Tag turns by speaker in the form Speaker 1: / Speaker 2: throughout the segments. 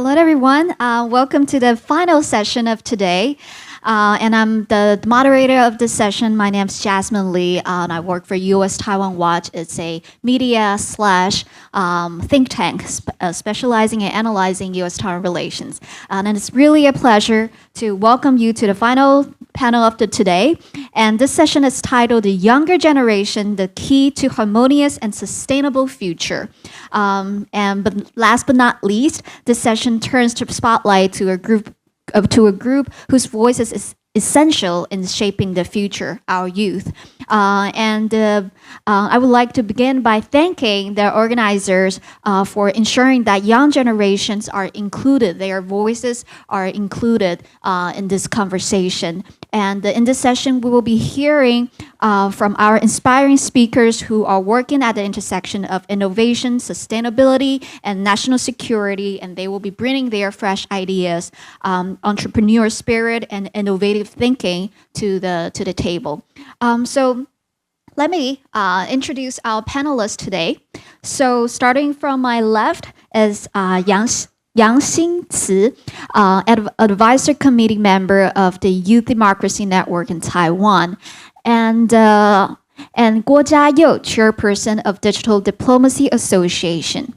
Speaker 1: Hello, everyone. Welcome to the final session of today. And I'm the moderator of this session. My name is Jasmine Lee, and I work for US Taiwan Watch. It's a media slash think tank specializing in analyzing US Taiwan relations. And it's really a pleasure to welcome you to the final panel of today. And this session is titled The Younger Generation, the Key to Harmonious and Sustainable Future. But last but not least, this session turns to spotlight to a group whose voices is essential in shaping the future, our youth. I would like to begin by thanking the organizers for ensuring that young generations are included, their voices are included in this conversation. And in this session, we will be hearing from our inspiring speakers who are working at the intersection of innovation, sustainability, and national security, and they will be bringing their fresh ideas, entrepreneur spirit, and innovative thinking to the table. So let me introduce our panelists today. So starting from my left is Yang Xingci, advisory committee member of the Youth Democracy Network in Taiwan, and Guo Jiayou, chairperson of Digital Diplomacy Association,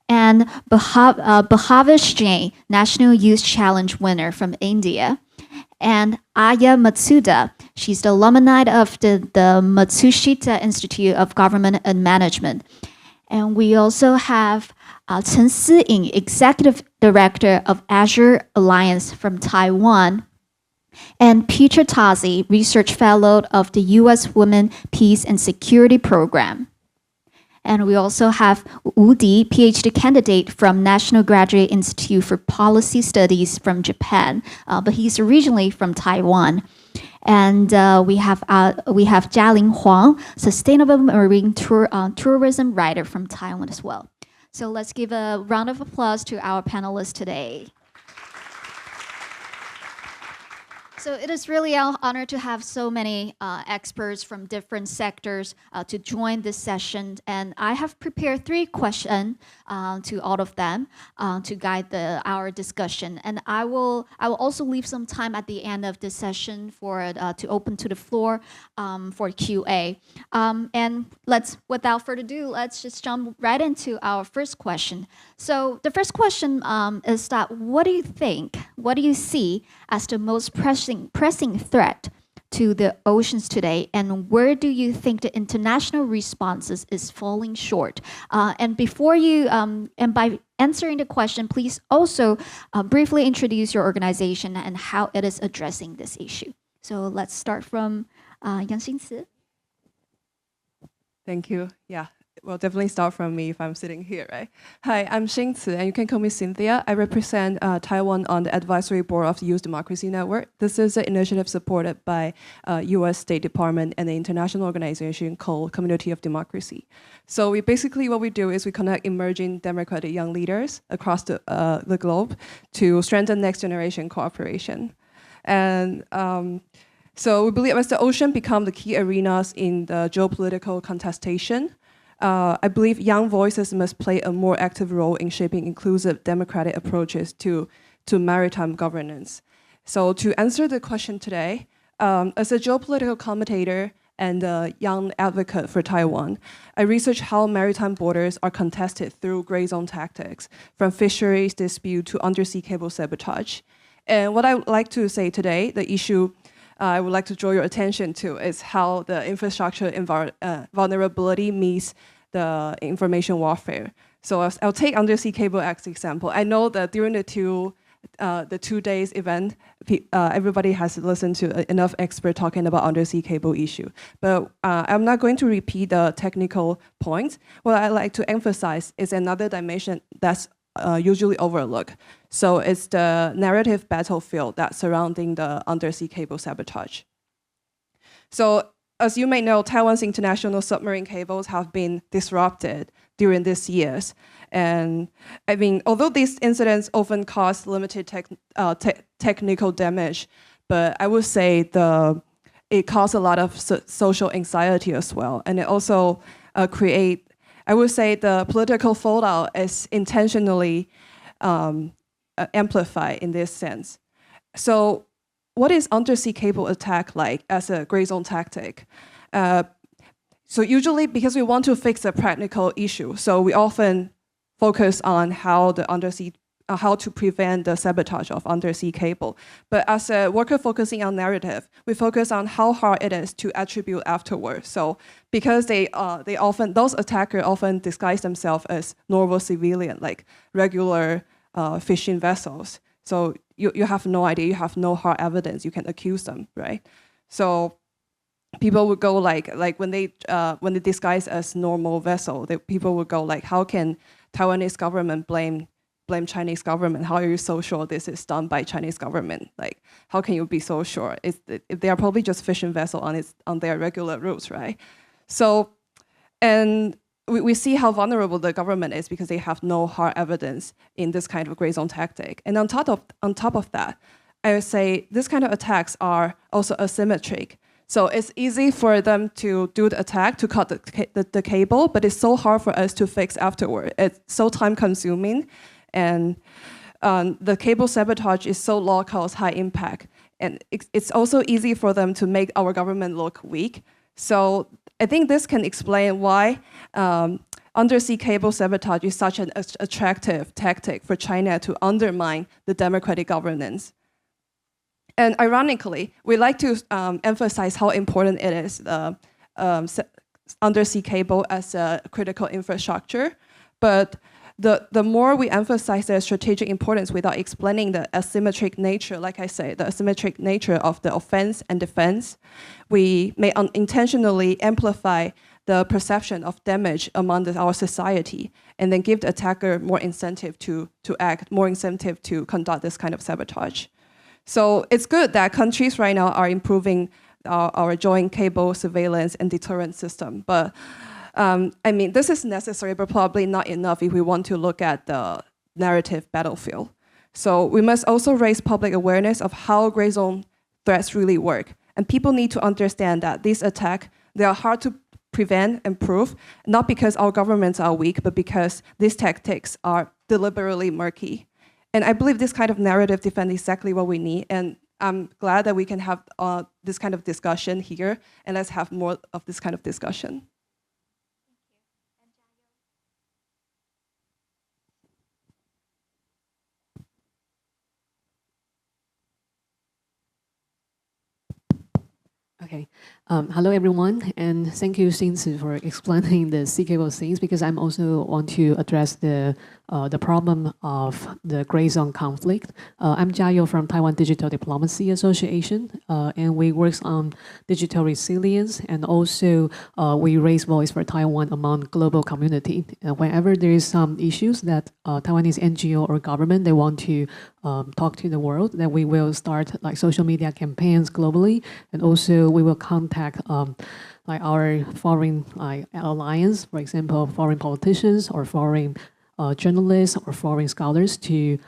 Speaker 1: and Bhavesh Jain, National Youth Challenge winner from India, and Aya Matsuda. She's the alumni of the Matsushita Institute of Government and Management. And we also have Chen Siying, Executive Director of Azure Alliance from Taiwan, and Peter Tazi, Research Fellow of the U.S. Women Peace and Security Program. And we also have Wu Di, PhD candidate from National Graduate Institute for Policy Studies from Japan, but he's originally from Taiwan. And we have Jialing Huang, Sustainable Marine Tourism writer from Taiwan as well. So let's give a round of applause to our panelists today. So it is really an honor to have so many experts from different sectors to join this session. And I have prepared 3 questions to all of them to guide our discussion. And I will also leave some time at the end of this session for to open to the floor for Q&A. And without further ado, let's just jump right into our first question. So the first question is that what do you see as the most pressing threat to the oceans today, and where do you think the international responses is falling short? And before you, and by answering the question, please also briefly introduce your organization and how it is addressing this issue. So let's start from Yang Xingci.
Speaker 2: Thank you. Yeah. Well, definitely start from me if I'm sitting here, right? Hi, I'm Xingci, and you can call me Cynthia. I represent Taiwan on the advisory board of the Youth Democracy Network. This is an initiative supported by U.S. State Department and an international organization called Community of Democracy. So what we do is we connect emerging democratic young leaders across the globe to strengthen next generation cooperation. And so we believe as the ocean become the key arenas in the geopolitical contestation, I believe young voices must play a more active role in shaping inclusive democratic approaches to maritime governance. So to answer the question today, as a geopolitical commentator and a young advocate for Taiwan, I research how maritime borders are contested through gray zone tactics, from fisheries dispute to undersea cable sabotage. And what I would like to say today, the issue I would like to draw your attention to is how the infrastructure vulnerability meets the information warfare. So I'll take undersea cable as example. I know that during the 2 days event, everybody has listened to enough experts talking about undersea cable issue. But I'm not going to repeat the technical points. What I like to emphasize is another dimension that's usually overlooked. So it's the narrative battlefield that's surrounding the undersea cable sabotage. So as you may know, Taiwan's international submarine cables have been disrupted during these years. And I mean, although these incidents often cause limited technical damage, but I would say it caused a lot of social anxiety as well. And it also I would say the political fallout is intentionally amplify in this sense. So what is undersea cable attack like as a gray zone tactic? So usually, because we want to fix a practical issue, so we often focus on how to prevent the sabotage of undersea cable. But as a worker focusing on narrative, we focus on how hard it is to attribute afterwards. So because those attackers often disguise themselves as normal civilian, like regular fishing vessels. So you have no idea, you have no hard evidence, you can accuse them, right? So people would go like when they disguise as normal vessel, people would go like, how can Taiwanese government blame Chinese government? How are you so sure this is done by Chinese government? Like, how can you be so sure? They are probably just fishing vessel on their regular routes, right? So, and we see how vulnerable the government is because they have no hard evidence in this kind of gray zone tactic. And on top of that, I would say this kind of attacks are also asymmetric. So it's easy for them to do the attack, to cut the cable, but it's so hard for us to fix afterward. It's so time consuming, and the cable sabotage is so low cost, high impact. And it's also easy for them to make our government look weak. So I think this can explain why undersea cable sabotage is such an attractive tactic for China to undermine the democratic governance. And ironically, we like to emphasize how important it is, undersea cable as a critical infrastructure. But the more we emphasize their strategic importance without explaining the asymmetric nature, like I say, the asymmetric nature of the offense and defense, we may unintentionally amplify the perception of damage among our society, and then give the attacker more incentive to act, more incentive to conduct this kind of sabotage. So it's good that countries right now are improving our joint cable surveillance and deterrent system. But I mean, this is necessary, but probably not enough if we want to look at the narrative battlefield. So we must also raise public awareness of how gray zone threats really work. And people need to understand that these attacks, they are hard to prevent and prove, not because our governments are weak, but because these tactics are deliberately murky. And I believe this kind of narrative defense is exactly what we need. And I'm glad that we can have this kind of discussion here. And let's have more of this kind of discussion.
Speaker 3: Okay. Hello, everyone, and thank you, Xinzi, for explaining the sea cable things, because I'm also want to address the problem of the gray zone conflict. I'm Jiao from Taiwan Digital Diplomacy Association, and we work on digital resilience, and also we raise voice for Taiwan among global community. Whenever there is some issues that Taiwanese NGO or government, they want to talk to the world, then we will start like social media campaigns globally, and also we will contact like our foreign alliance, for example, foreign politicians or foreign journalists or foreign scholars to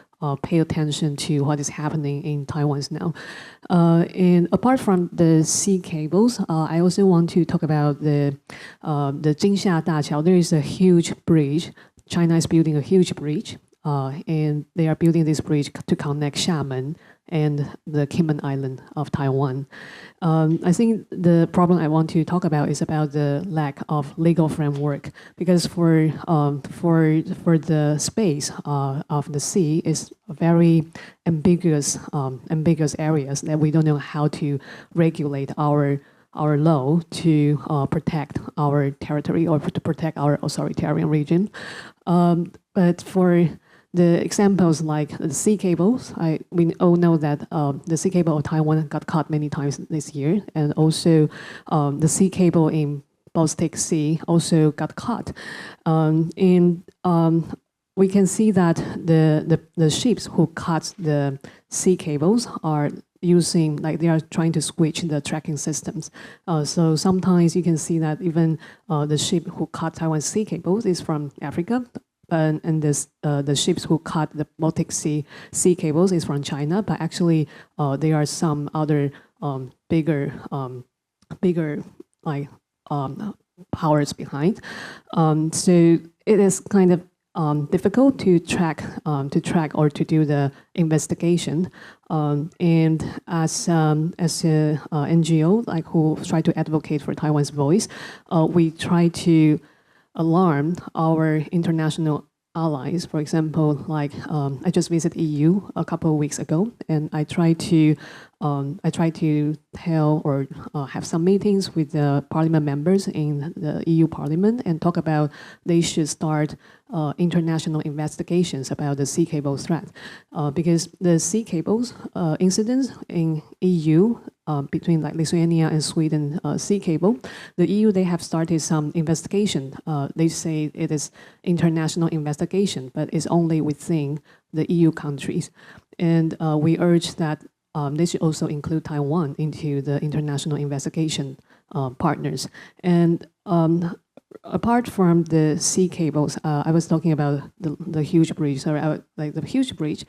Speaker 3: pay attention to what is happening in Taiwan now. And apart from the sea cables, I also want to talk about the Jingxia Daqiao. There is a huge bridge. China is building a huge bridge, and they are building this bridge to connect Xiamen and the Kinmen Island of Taiwan. I think the problem I want to talk about is about the lack of legal framework, because for the space of the sea is very ambiguous areas that we don't know how to regulate our law to protect our territory or to protect our authoritarian region. But for the examples like the sea cables, we all know that the sea cable of Taiwan got cut many times this year, and also the sea cable in Baltic Sea also got cut. And we can see that the ships who cut the sea cables are using, like they are trying to switch the tracking systems. So sometimes you can see that even the ship who cut Taiwan sea cables is from Africa, and the ships who cut the Baltic Sea cables is from China, but actually there are some other bigger like powers behind. So it is kind of difficult to track or to do the investigation. And as a NGO, like who try to advocate for Taiwan's voice, we try to alarm our international allies. For example, like I just visited EU a couple of weeks ago, and I try to tell or have some meetings with the parliament members in the EU Parliament and talk about they should start international investigations about the sea cable threat, because the sea cables incidents in EU between like Lithuania and Sweden sea cable, the EU, they have started some investigation. They say it is international investigation, but it's only within the EU countries. And we urge that they should also include Taiwan into the international investigation partners. And apart from the sea cables, I was talking about the huge bridge, like the huge bridge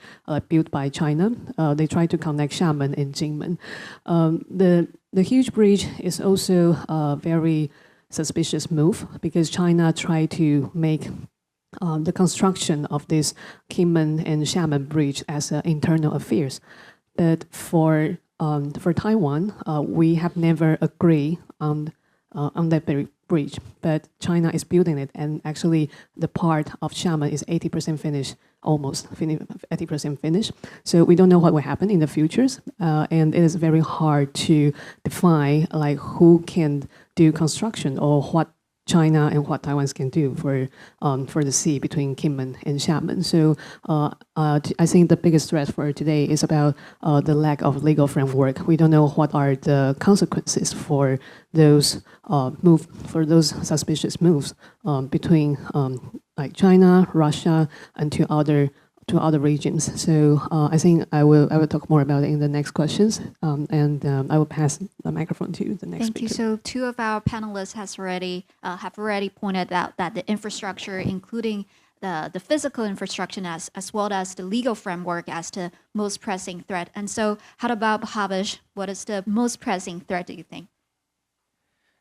Speaker 3: built by China. They try to connect Xiamen and Jingmen. The huge bridge is also a very suspicious move because China tried to make the construction of this Kinmen and Xiamen bridge as internal affairs. But for Taiwan, we have never agreed on that bridge, but China is building it, and actually the part of Xiamen is 80% finished, almost 80% finished. So we don't know what will happen in the futures, and it is very hard to define like who can do construction or what China and what Taiwan can do for the sea between Kinmen and Xiamen. So I think the biggest threat for today is about the lack of legal framework. We don't know what are the consequences for those suspicious moves between like China, Russia, and to other regions. So I think I will talk more about it in the next questions, and I will pass the microphone to the next speaker.
Speaker 1: Thank you. So two of our panelists have already pointed out that the infrastructure, including the physical infrastructure as well as the legal framework, as the most pressing threat. And so how about Bhavesh? What is the most pressing threat, do you think?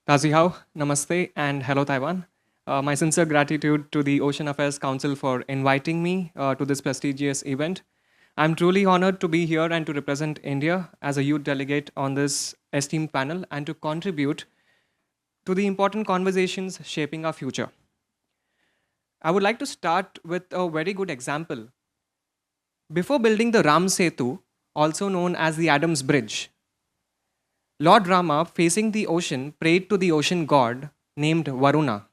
Speaker 4: Tazi hao, namaste, and hello Taiwan. My sincere gratitude to the Ocean Affairs Council for inviting me to this prestigious event. I'm truly honored to be here and to represent India as a youth delegate on this esteemed panel and to contribute to the important conversations shaping our future. I would like to start with a very good example. Before building the Ram Setu, also known as the Adam's Bridge, Lord Rama, facing the ocean, prayed to the ocean god named Varuna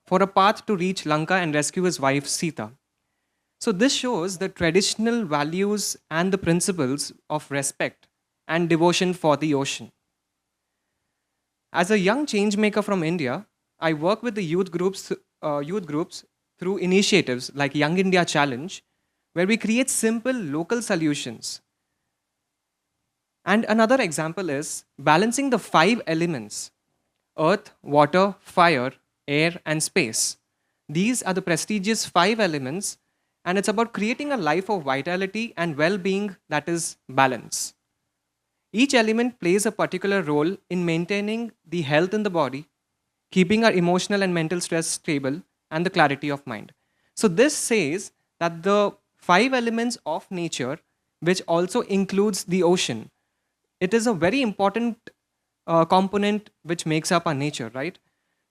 Speaker 4: for a path to reach Lanka and rescue his wife Sita. So this shows the traditional values and the principles of respect and devotion for the ocean. As a young changemaker from India, I work with the youth groups through initiatives like Young India Challenge, where we create simple local solutions. And another example is balancing the 5 elements: earth, water, fire, air, and space. These are the prestigious 5 elements, and it's about creating a life of vitality and well-being that is balance. Each element plays a particular role in maintaining the health in the body, keeping our emotional and mental stress stable, and the clarity of mind. So this says that the 5 elements of nature, which also includes the ocean, it is a very important component which makes up our nature, right?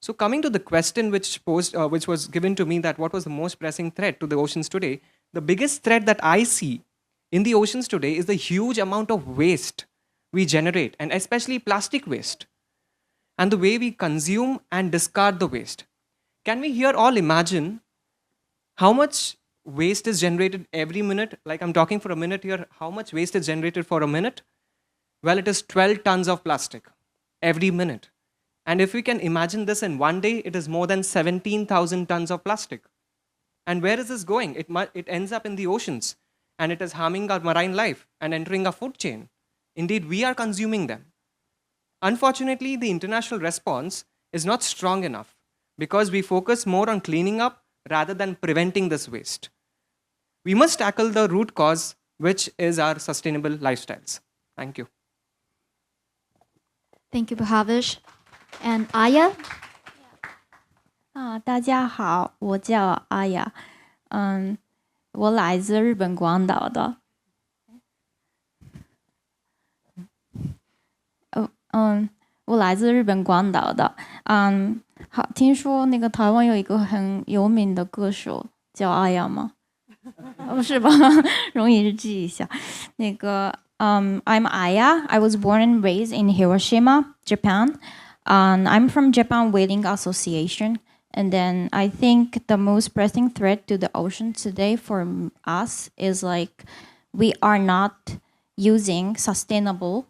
Speaker 4: So coming to the question which was given to me, that what was the most pressing threat to the oceans today, the biggest threat that I see in the oceans today is the huge amount of waste we generate, and especially plastic waste, and the way we consume and discard the waste. Can we here all imagine how much waste is generated every minute? Like I'm talking for a minute here, how much waste is generated for a minute? Well, it is 12 tons of plastic every minute. And if we can imagine this in one day, it is more than 17,000 tons of plastic. And where is this going? It ends up in the oceans, and it is harming our marine life and entering our food chain. Indeed, we are consuming them. Unfortunately, the international response is not strong enough because we focus more on cleaning up rather than preventing this waste. We must tackle the root cause, which is our sustainable lifestyles. Thank you.
Speaker 1: Thank you, Bhavesh. And Aya?
Speaker 5: 大家好，我叫阿雅，我来自日本广岛的。我来自日本广岛的。好，听说那个台湾有一个很有名的歌手叫阿雅吗？不是吧？容易记一下。那个，I'm Aya. I was born and raised in Hiroshima, Japan. I'm from Japan Whaling Association. And then I think the most pressing threat to the ocean today for us is like we are not using sustainable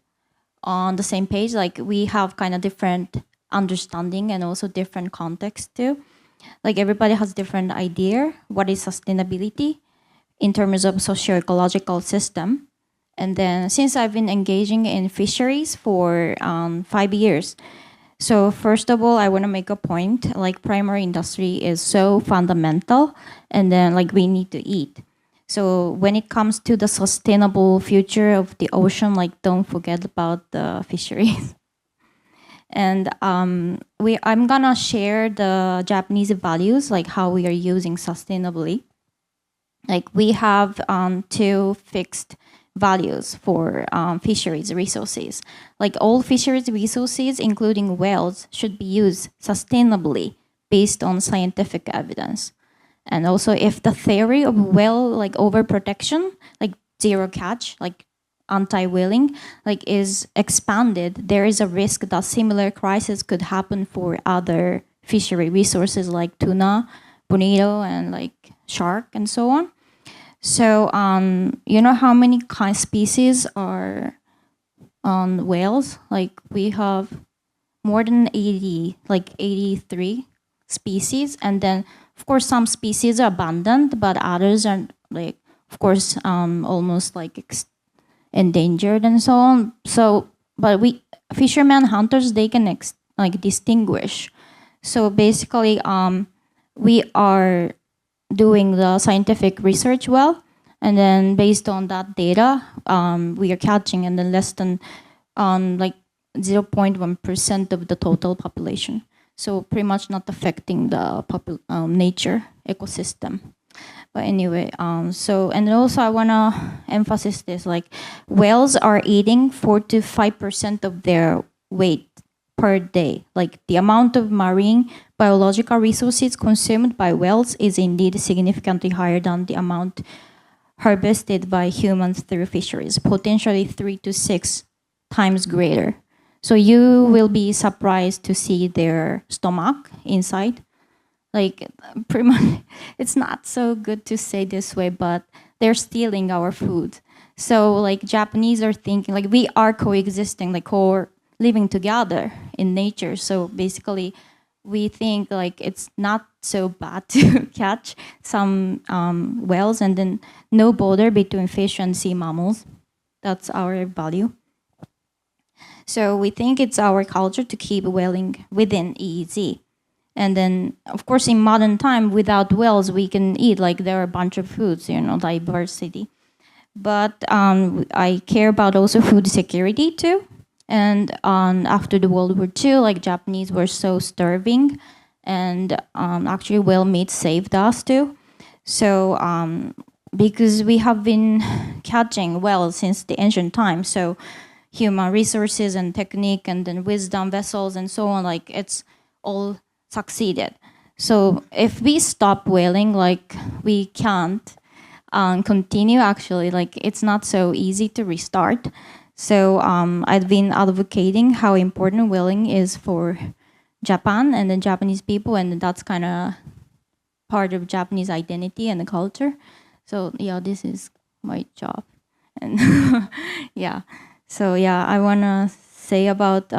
Speaker 5: on the same page. Like we have kind of different understanding and also different context too. Like everybody has different idea what is sustainability in terms of socio-ecological system. And then since I've been engaging in fisheries for 5 years, so first of all, I want to make a point, like primary industry is so fundamental and then like we need to eat. So when it comes to the sustainable future of the ocean, like don't forget about the fisheries. And I'm gonna share the Japanese values, like how we are using sustainably. Like we have 2 fixed values for fisheries resources. Like all fisheries resources, including whales, should be used sustainably based on scientific evidence. And also if the theory of whale like overprotection, like zero catch, like anti-whaling, like is expanded, there is a risk that similar crisis could happen for other fishery resources like tuna, bonito, and like shark and so on. So you know how many kind species are on whales? Like we have more than 80, like 83 species, and then of course some species are abundant, but others are like, of course, almost like endangered and so on. So, but we fishermen, hunters, they can like distinguish. So basically, we are doing the scientific research well, and then based on that data, we are catching, and then less than like 0.1% of the total population. So pretty much not affecting the nature ecosystem. But anyway, so and also I wanna emphasize this: like whales are eating 4 to 5% of their weight per day. Like the amount of marine biological resources consumed by whales is indeed significantly higher than the amount harvested by humans through fisheries, potentially 3 to 6 times greater. So you will be surprised to see their stomach inside. Like pretty much, it's not so good to say this way, but they're stealing our food. So like Japanese are thinking like we are coexisting, like living together in nature. So basically, we think like it's not so bad to catch some whales, and then no border between fish and sea mammals. That's our value. So we think it's our culture to keep whaling within EEZ. And then, of course, in modern time, without whales, we can eat, like there are a bunch of foods, you know, diversity. But I care about also food security too. And after the World War II, like Japanese were so starving, and actually whale meat saved us too. So because we have been catching whales since the ancient times, so human resources and technique and then wisdom vessels and so on, like it's all succeeded. So if we stop whaling, like we can't continue actually, like it's not so easy to restart. So I've been advocating how important whaling is for Japan and the Japanese people, and that's kind of part of Japanese identity and the culture. So yeah, this is my job. And yeah. So yeah, I wanna say about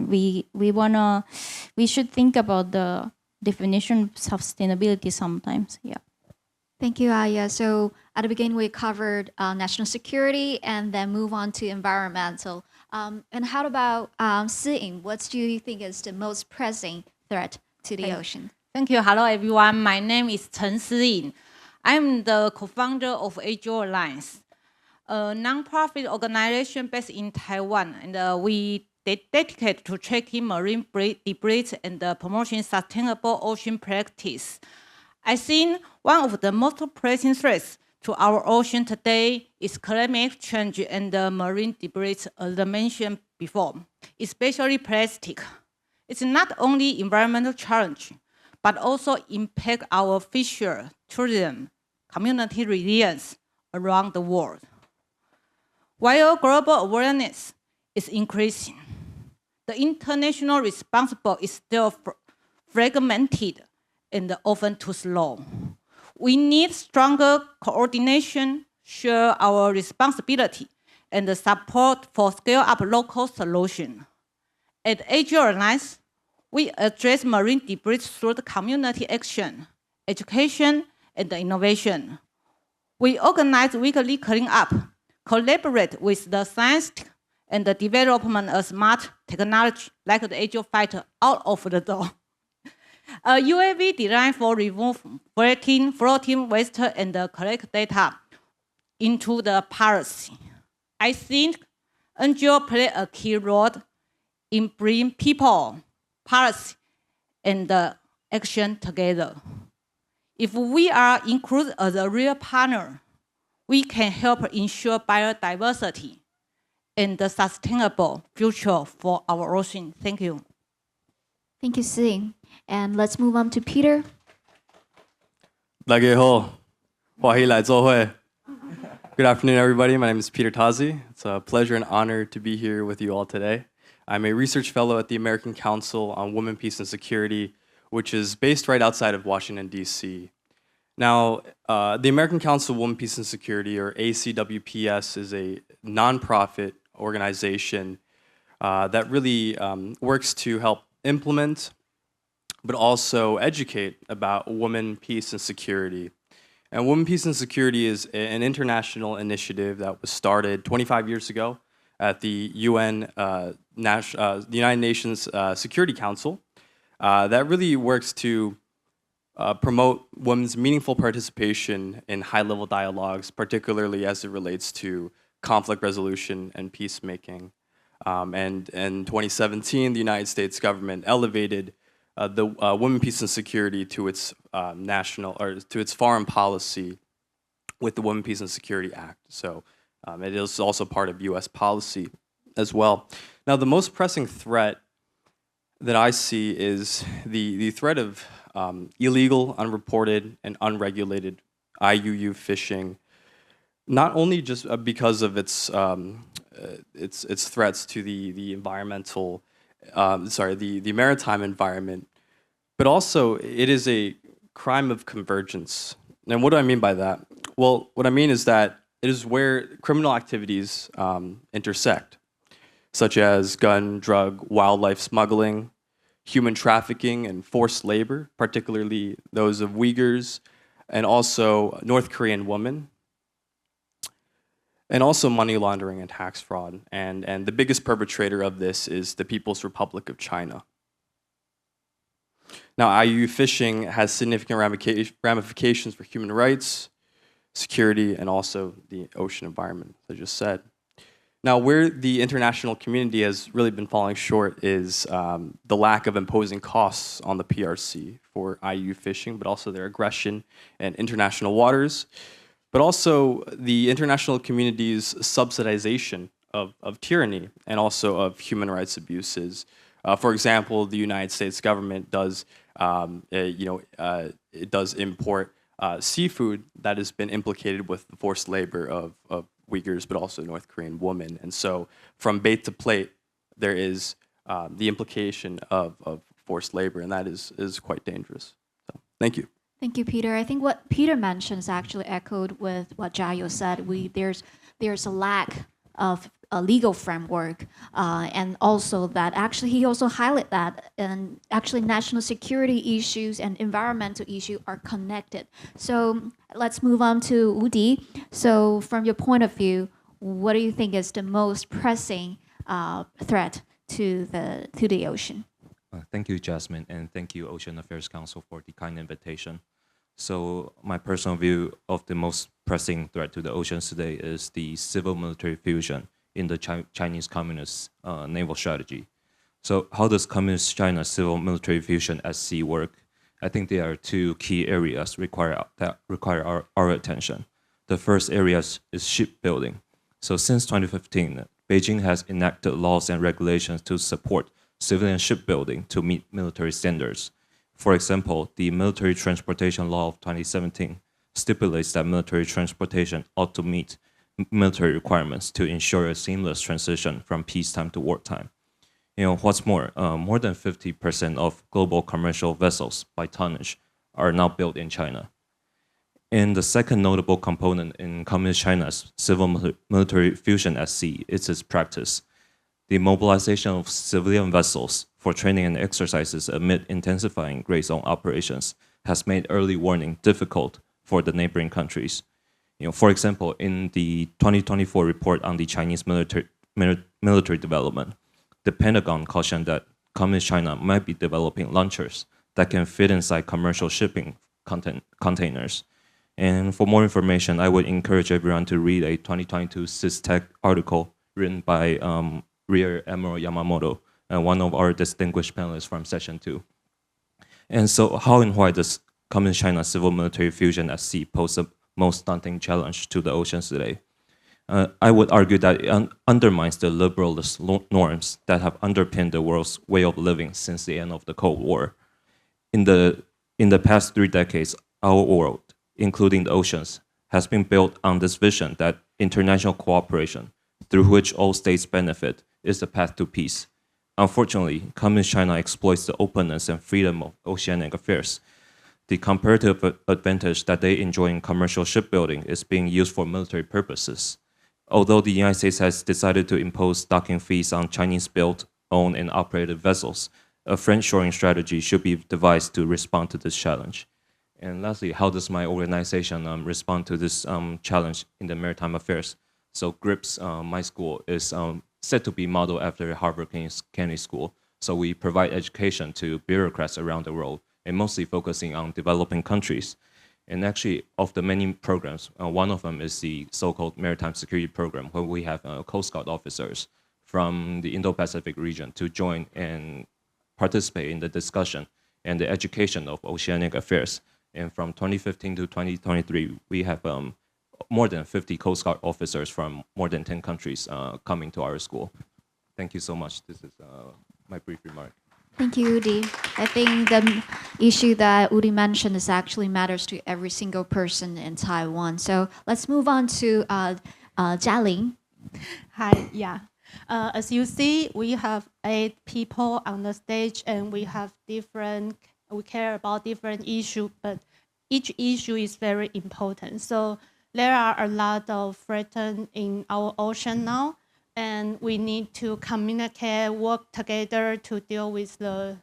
Speaker 5: we should think about the definition of sustainability sometimes. Yeah.
Speaker 1: Thank you, Aya. So at the beginning, we covered national security and then move on to environmental. And how about Si-in? What do you think is the most pressing threat to the ocean?
Speaker 6: Thank you. Hello, everyone. My name is Chen Si-in. I'm the co-founder of Asia Alliance, a non-profit organization based in Taiwan. And we dedicated to tracking marine debris and promoting sustainable ocean practice. I think one of the most pressing threats to our ocean today is climate change and marine debris, as I mentioned before, especially plastic. It's not only environmental challenge, but also impact our fisher, tourism, community resilience around the world. While global awareness is increasing, the international response is still fragmented and often too slow. We need stronger coordination, share our responsibility, and support for scale-up local solutions. At AG Alliance, we address marine debris through the community action, education, and innovation. We organize weekly cleanup, collaborate with the science and the development of smart technology like the Age of Fighter out of the door. A UAV designed for remove floating waste and collect data into the policy. I think NGO play a key role in bringing people, policy, and action together. If we are included as a real partner, we can help ensure biodiversity and the sustainable future for our ocean. Thank you.
Speaker 1: Thank you, Sing. And let's move on to Peter.
Speaker 7: 大家好，欢迎来做会。Good afternoon, everybody. My name is Peter Tazi. It's a pleasure and honor to be here with you all today. I'm a research fellow at the American Council on Women, Peace, and Security, which is based right outside of Washington, D.C. Now, the American Council on Women, Peace, and Security, or ACWPS, is a nonprofit organization that really works to help implement but also educate about women, peace, and security. And Women, Peace, and Security is an international initiative that was started 25 years ago at the the United Nations Security Council that really works to promote women's meaningful participation in high-level dialogues, particularly as it relates to conflict resolution and peacemaking. And in 2017, the United States government elevated the Women, Peace, and Security to its to its foreign policy with the Women, Peace, and Security Act. So it is also part of U.S. policy as well. Now, the most pressing threat that I see is the threat of illegal, unreported, and unregulated IUU fishing. Not only just because of its threats to the environmental, the maritime environment, but also it is a crime of convergence. And what do I mean by that? Well, what I mean is that it is where criminal activities intersect, such as gun, drug, wildlife smuggling, human trafficking, and forced labor, particularly those of Uyghurs, and also North Korean women, and also money laundering and tax fraud. And the biggest perpetrator of this is the People's Republic of China. Now, IUU fishing has significant ramifications for human rights, security, and also the ocean environment, as I just said. Now, where the international community has really been falling short is the lack of imposing costs on the PRC for IUU fishing, but also their aggression in international waters, but also the international community's subsidization of tyranny and also of human rights abuses. For example, the United States government does, it does import seafood that has been implicated with the forced labor of Uyghurs, but also North Korean women. And so from bait to plate, there is the implication of forced labor, and that is quite dangerous. So, thank you.
Speaker 1: Thank you, Peter. I think what Peter mentions actually echoed with what Jayo said. There's a lack of a legal framework, and also that actually he also highlighted that, and actually national security issues and environmental issues are connected. So let's move on to Udi. So from your point of view, what do you think is the most pressing threat to the ocean?
Speaker 8: Thank you, Jasmine, and thank you, Ocean Affairs Council, for the kind invitation. So my personal view of the most pressing threat to the oceans today is the civil-military fusion in the Chinese Communist naval strategy. So how does Communist China's civil military fusion at sea work? I think there are two key areas that require our attention. The first area is shipbuilding. So since 2015, Beijing has enacted laws and regulations to support civilian shipbuilding to meet military standards. For example, the Military Transportation Law of 2017 stipulates that military transportation ought to meet military requirements to ensure a seamless transition from peacetime to wartime. What's more, more than 50% of global commercial vessels by tonnage are now built in China. And the second notable component in Communist China's civil military fusion at sea is its practice. The mobilization of civilian vessels for training and exercises amid intensifying gray zone operations has made early warning difficult for the neighboring countries. For example, in the 2024 report on the Chinese military development, the Pentagon cautioned that Communist China might be developing launchers that can fit inside commercial shipping containers. And for more information, I would encourage everyone to read a 2022 SysTech article written by Rear Admiral Yamamoto, one of our distinguished panelists from Session 2. And so how and why does Communist China's civil military fusion at sea pose the most daunting challenge to the oceans today? I would argue that it undermines the liberalist norms that have underpinned the world's way of living since the end of the Cold War. In the past 3 decades, our world, including the oceans, has been built on this vision that international cooperation, through which all states benefit, is the path to peace. Unfortunately, Communist China exploits the openness and freedom of oceanic affairs. The comparative advantage that they enjoy in commercial shipbuilding is being used for military purposes. Although the United States has decided to impose docking fees on Chinese-built, owned, and operated vessels, a friend-shoring strategy should be devised to respond to this challenge. And lastly, how does my organization respond to this challenge in the maritime affairs? So GRIPS, my school, is said to be modeled after Harvard Kennedy School. So we provide education to bureaucrats around the world, and mostly focusing on developing countries. And actually, of the many programs, one of them is the so-called Maritime Security Program, where we have Coast Guard officers from the Indo-Pacific region to join and participate in the discussion and the education of oceanic affairs. And from 2015 to 2023, we have more than 50 Coast Guard officers from more than 10 countries coming to our school. Thank you so much. This is my brief remark.
Speaker 1: Thank you, Udi. I think the issue that Udi mentioned is actually matters to every single person in Taiwan. So let's move on to Jialing.
Speaker 9: Hi, yeah. As you see, we have 8 people on the stage, and we care about different issues, but each issue is very important. So there are a lot of threats in our ocean now, and we need to communicate, work together to deal with the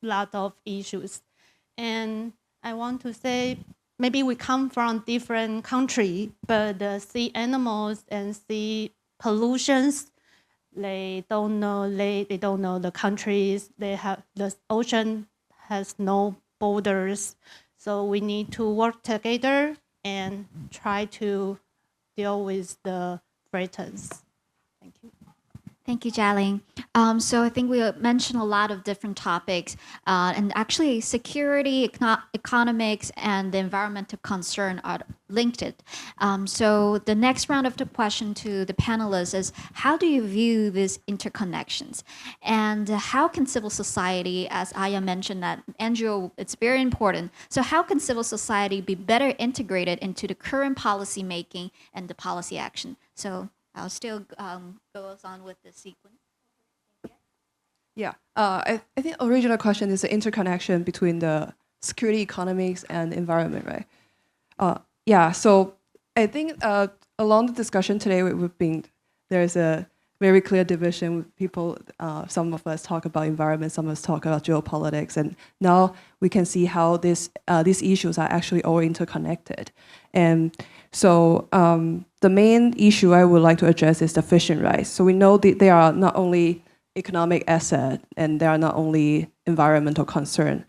Speaker 9: lot of issues. And I want to say, maybe we come from different countries, but the sea animals and sea pollutions, they don't know the countries. The ocean has no borders, so we need to work together and try to deal with the threats. Thank you.
Speaker 1: Thank you, Jialing. So I think we mentioned a lot of different topics, and actually security, economics, and the environmental concern are linked. So the next round of the question to the panelists is, how do you view these interconnections? And how can civil society, as Aya mentioned that NGO, it's very important. So how can civil society be better integrated into the current policy making and the policy action? So I'll still go on with the sequence.
Speaker 2: Yeah, I think original question is the interconnection between the security, economics, and environment, right? Yeah, so I think along the discussion today, there's a very clear division with people. Some of us talk about environment, some of us talk about geopolitics, and now we can see how these issues are actually all interconnected. And so the main issue I would like to address is the fishing rights. So we know they are not only economic asset and they are not only environmental concern.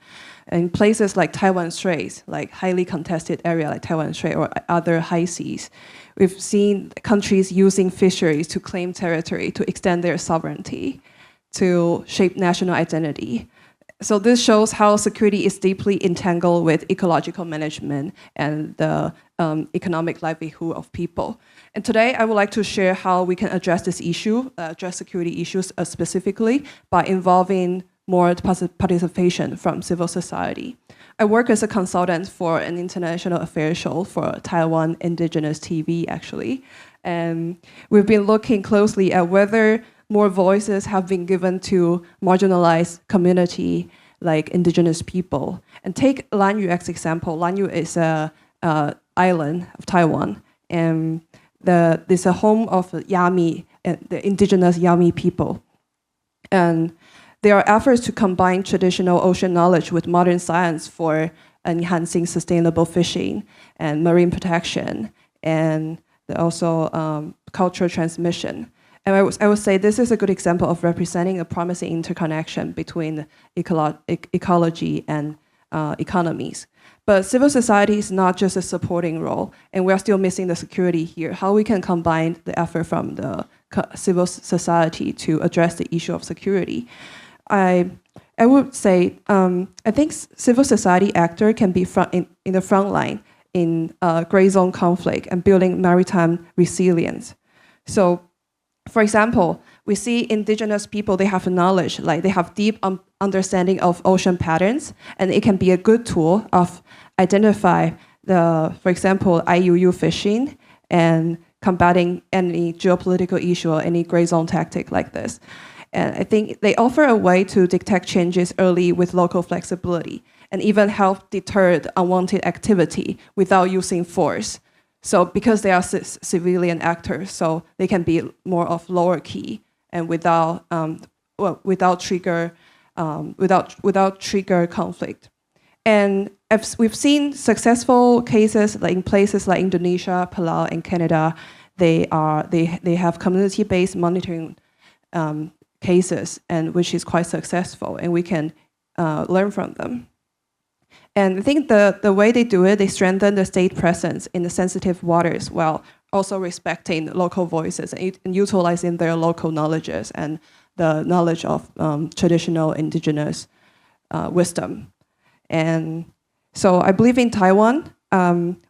Speaker 2: In places like Taiwan Straits, like highly contested area like Taiwan Strait or other high seas, we've seen countries using fisheries to claim territory, to extend their sovereignty, to shape national identity. So this shows how security is deeply entangled with ecological management and the economic livelihood of people. And today, I would like to share how we can address this issue, address security issues specifically by involving more participation from civil society. I work as a consultant for an international affairs show for Taiwan indigenous TV, actually. And we've been looking closely at whether more voices have been given to marginalized community like indigenous people. And take Lanyu as example. Lanyu is an island of Taiwan, and it's a home of Yami, the indigenous Yami people. And there are efforts to combine traditional ocean knowledge with modern science for enhancing sustainable fishing and marine protection, and also cultural transmission. And I would say this is a good example of representing a promising interconnection between ecology and economies. But civil society is not just a supporting role, and we are still missing the security here. How we can combine the effort from the civil society to address the issue of security. I would say I think civil society actor can be in the front line in gray zone conflict and building maritime resilience. So, for example, we see indigenous people, they have knowledge, like they have deep understanding of ocean patterns, and it can be a good tool of identify for example, IUU fishing and combating any geopolitical issue or any gray zone tactic like this. And I think they offer a way to detect changes early with local flexibility and even help deter unwanted activity without using force. So because they are civilian actors, so they can be more of lower key and without trigger conflict. And we've seen successful cases like in places like Indonesia, Palau, and Canada. They have community-based monitoring cases, and which is quite successful, and we can learn from them. And I think the way they do it, they strengthen the state presence in the sensitive waters while also respecting local voices and utilizing their local knowledges and the knowledge of traditional indigenous wisdom. And so I believe in Taiwan,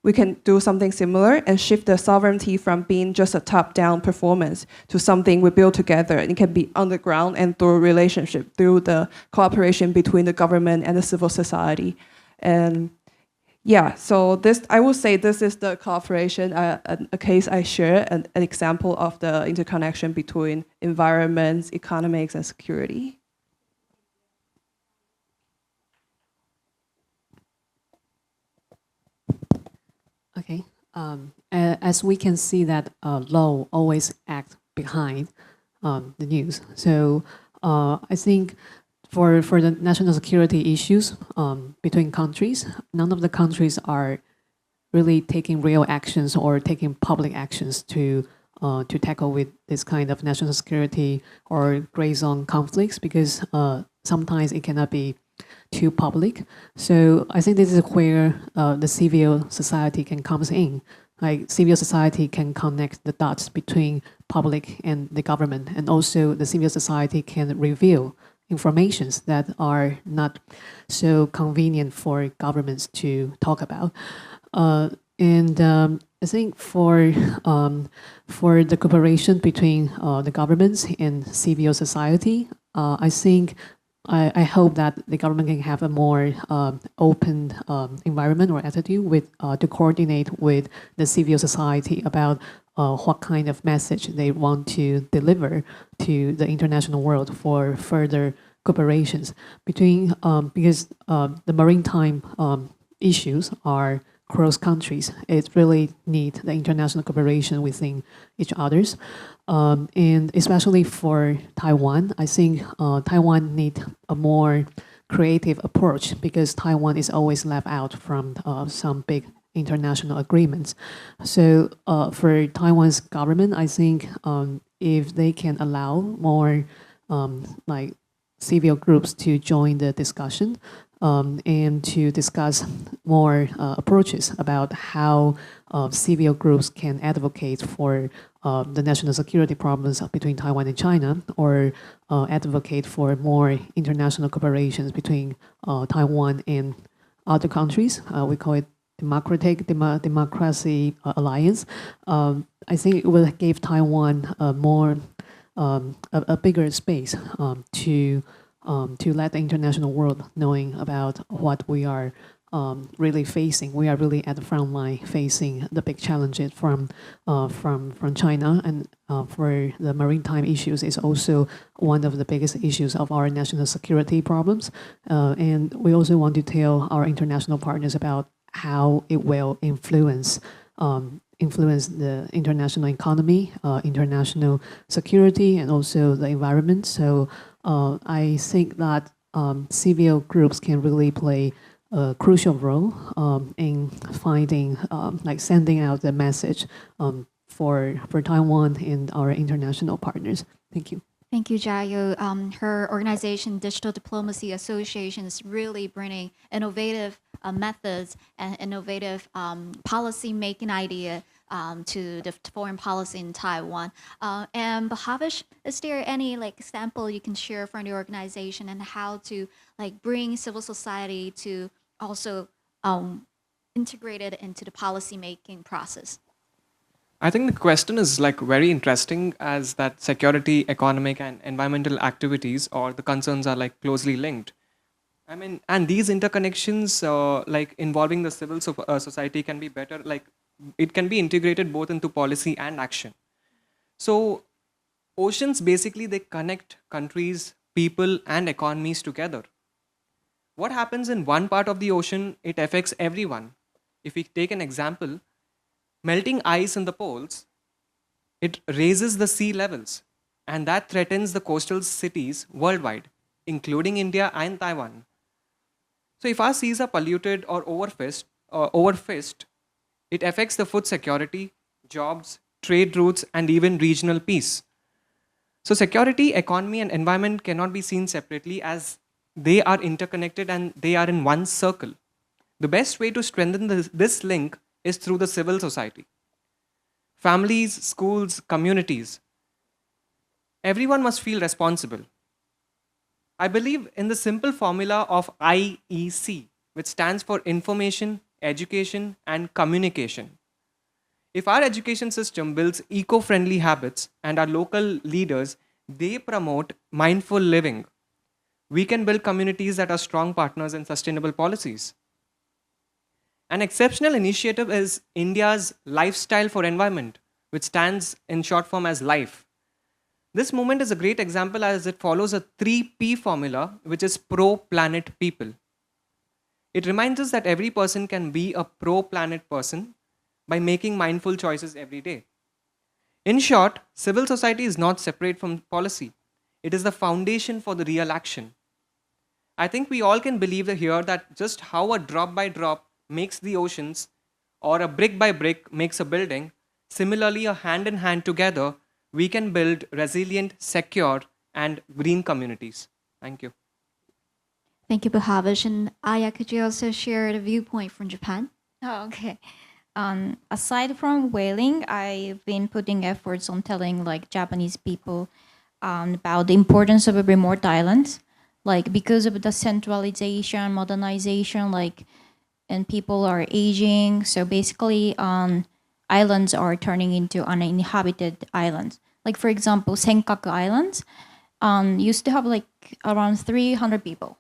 Speaker 2: we can do something similar and shift the sovereignty from being just a top-down performance to something we build together. And it can be on the ground and through relationship, through the cooperation between the government and the civil society. And yeah, so I would say this is the cooperation, a case I share, an example of the interconnection between environments, economics, and security.
Speaker 3: Okay. As we can see that law always act behind the news. So I think for the national security issues between countries, none of the countries are really taking real actions or taking public actions to tackle with this kind of national security or gray zone conflicts, because sometimes it cannot be too public. So I think this is where the civil society can come in. Like civil society can connect the dots between public and the government, and also the civil society can reveal informations that are not so convenient for governments to talk about. And I think for the cooperation between the governments and civil society, I hope that the government can have a more open environment or attitude to coordinate with the civil society about what kind of message they want to deliver to the international world for further cooperations between, because the maritime issues are cross countries. It really needs the international cooperation within each others. And especially for Taiwan, I think Taiwan needs a more creative approach, because Taiwan is always left out from some big international agreements. So for Taiwan's government, I think if they can allow more like civil groups to join the discussion, and to discuss more approaches about how civil groups can advocate for the national security problems between Taiwan and China, or advocate for more international cooperations between Taiwan and other countries. We call it democracy alliance. I think it will give Taiwan a bigger space to let the international world knowing about what we are really facing. We are really at the front line facing the big challenges from China, and for the maritime issues is also one of the biggest issues of our national security problems. And we also want to tell our international partners about how it will influence the international economy, international security, and also the environment. So I think that civil groups can really play a crucial role in finding, sending out the message for Taiwan and our international partners. Thank you.
Speaker 1: Thank you, Jiayu. Her organization, Digital Diplomacy Association, is really bringing innovative methods and innovative policy-making idea to the foreign policy in Taiwan. And Bhavesh, is there any example you can share from the organization and how to bring civil society to also integrate it into the policy-making process?
Speaker 4: I think the question is very interesting, as that security, economic, and environmental activities or the concerns are closely linked. I mean, and these interconnections involving the civil society can be better, it can be integrated both into policy and action. So oceans basically, they connect countries, people, and economies together. What happens in one part of the ocean, it affects everyone. If we take an example, melting ice in the poles, it raises the sea levels, and that threatens the coastal cities worldwide, including India and Taiwan. So if our seas are polluted or overfished, it affects the food security, jobs, trade routes, and even regional peace. So security, economy, and environment cannot be seen separately, as they are interconnected and they are in one circle. The best way to strengthen this link is through the civil society. Families, schools, communities. Everyone must feel responsible. I believe in the simple formula of IEC, which stands for Information, Education, and Communication. If our education system builds eco-friendly habits and our local leaders, they promote mindful living, we can build communities that are strong partners in sustainable policies. An exceptional initiative is India's Lifestyle for Environment, which stands in short form as LIFE. This movement is a great example, as it follows a 3P formula, which is pro-planet people. It reminds us that every person can be a pro-planet person by making mindful choices every day. In short, civil society is not separate from policy. It is the foundation for the real action. I think we all can believe here that just how a drop by drop makes the oceans, or a brick by brick makes a building, similarly a hand in hand together, we can build resilient, secure, and green communities. Thank you.
Speaker 1: Thank you, Bhavesh. And Aya, could you also share the viewpoint from Japan?
Speaker 5: Oh, okay. Aside from whaling, I've been putting efforts on telling Japanese people about the importance of remote islands, because of the centralization, modernization, and people are aging. So basically, islands are turning into uninhabited islands. For example, Senkaku Islands used to have around 300 people.